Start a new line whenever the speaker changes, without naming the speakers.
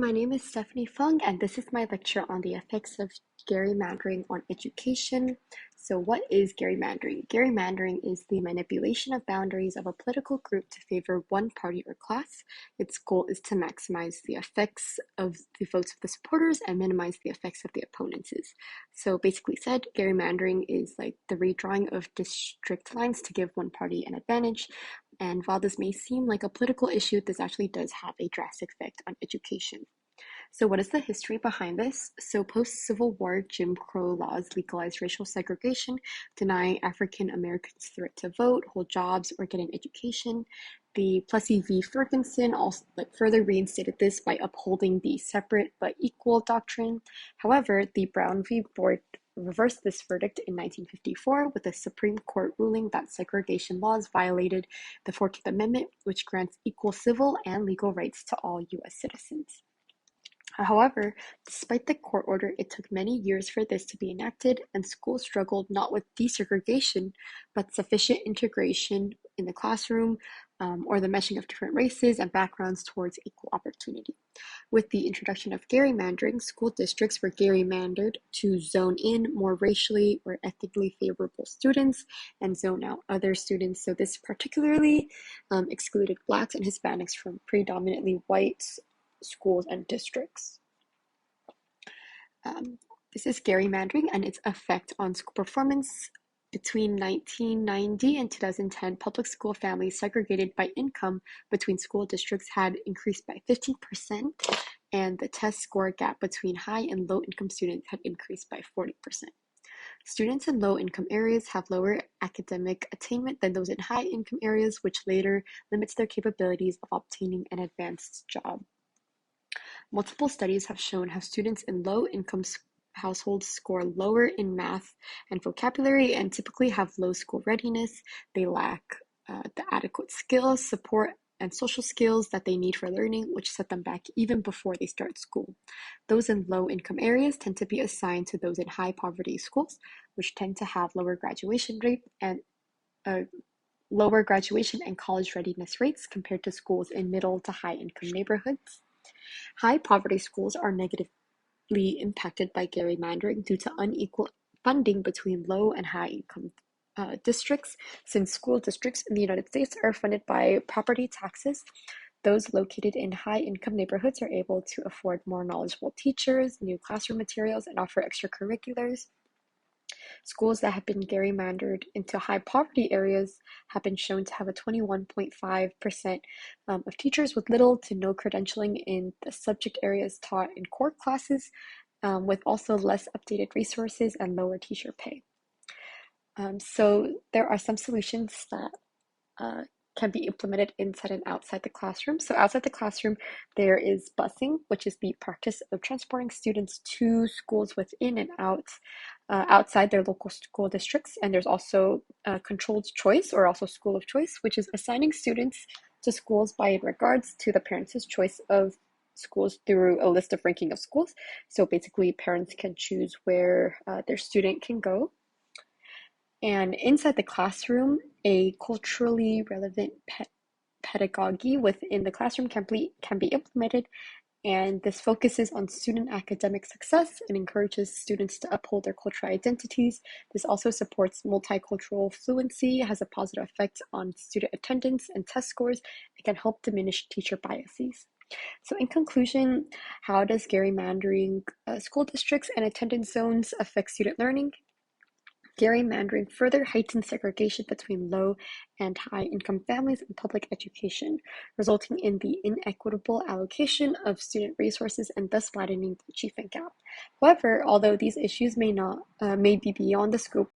my name is Stephanie Fung, and this is my lecture on the effects of gerrymandering on education. So, what is gerrymandering? Gerrymandering is the manipulation of boundaries of a political group to favor one party or class. Its goal is to maximize the effects of the votes of the supporters and minimize the effects of the opponents. So, basically said, gerrymandering is like the redrawing of district lines to give one party an advantage. And while this may seem like a political issue, this actually does have a drastic effect on education. So, what is the history behind this? So, post Civil War, Jim Crow laws legalized racial segregation, denying African Americans the right to vote, hold jobs, or get an education. The Plessy v. Ferguson also further reinstated this by upholding the separate but equal doctrine. However, the Brown v. Board reversed this verdict in 1954 with a Supreme Court ruling that segregation laws violated the 14th Amendment, which grants equal civil and legal rights to all U.S. citizens. However, despite the court order, it took many years for this to be enacted, and schools struggled not with desegregation, but sufficient integration in the classroom or the meshing of different races and backgrounds towards equal opportunity. With the introduction of gerrymandering, school districts were gerrymandered to zone in more racially or ethnically favorable students and zone out other students. So this particularly excluded Blacks and Hispanics from predominantly white schools and districts. This is gerrymandering and its effect on school performance. Between 1990 and 2010, public school families segregated by income between school districts had increased by 15%, and the test score gap between high and low income students had increased by 40%. Students in low income areas have lower academic attainment than those in high income areas, which later limits their capabilities of obtaining an advanced job. Multiple studies have shown how students in low-income households score lower in math and vocabulary and typically have low school readiness. They lack the adequate skills, support, and social skills that they need for learning, which set them back even before they start school. Those in low-income areas tend to be assigned to those in high-poverty schools, which tend to have lower graduation rate and lower graduation and college readiness rates compared to schools in middle to high-income neighborhoods. High poverty schools are negatively impacted by gerrymandering due to unequal funding between low and high income districts. Since school districts in the United States are funded by property taxes, those located in high income neighborhoods are able to afford more knowledgeable teachers, new classroom materials, and offer extracurriculars. Schools that have been gerrymandered into high poverty areas have been shown to have a 21.5% of teachers with little to no credentialing in the subject areas taught in core classes, with also less updated resources and lower teacher pay. So there are some solutions that can be implemented inside and outside the classroom. So outside the classroom, there is busing, which is the practice of transporting students to schools within and outside their local school districts. And there's also controlled choice, or also school of choice, which is assigning students to schools by regards to the parents' choice of schools through a list of ranking of schools. So basically, parents can choose where their student can go. And inside the classroom, a culturally relevant pedagogy within the classroom can be implemented, and this focuses on student academic success and encourages students to uphold their cultural identities. This also supports multicultural fluency, has a positive effect on student attendance and test scores, and can help diminish teacher biases. So in conclusion, how does gerrymandering school districts and attendance zones affect student learning? Gerrymandering further heightens segregation between low and high income families in public education, resulting in the inequitable allocation of student resources and thus widening the achievement gap. However, although these issues may be beyond the scope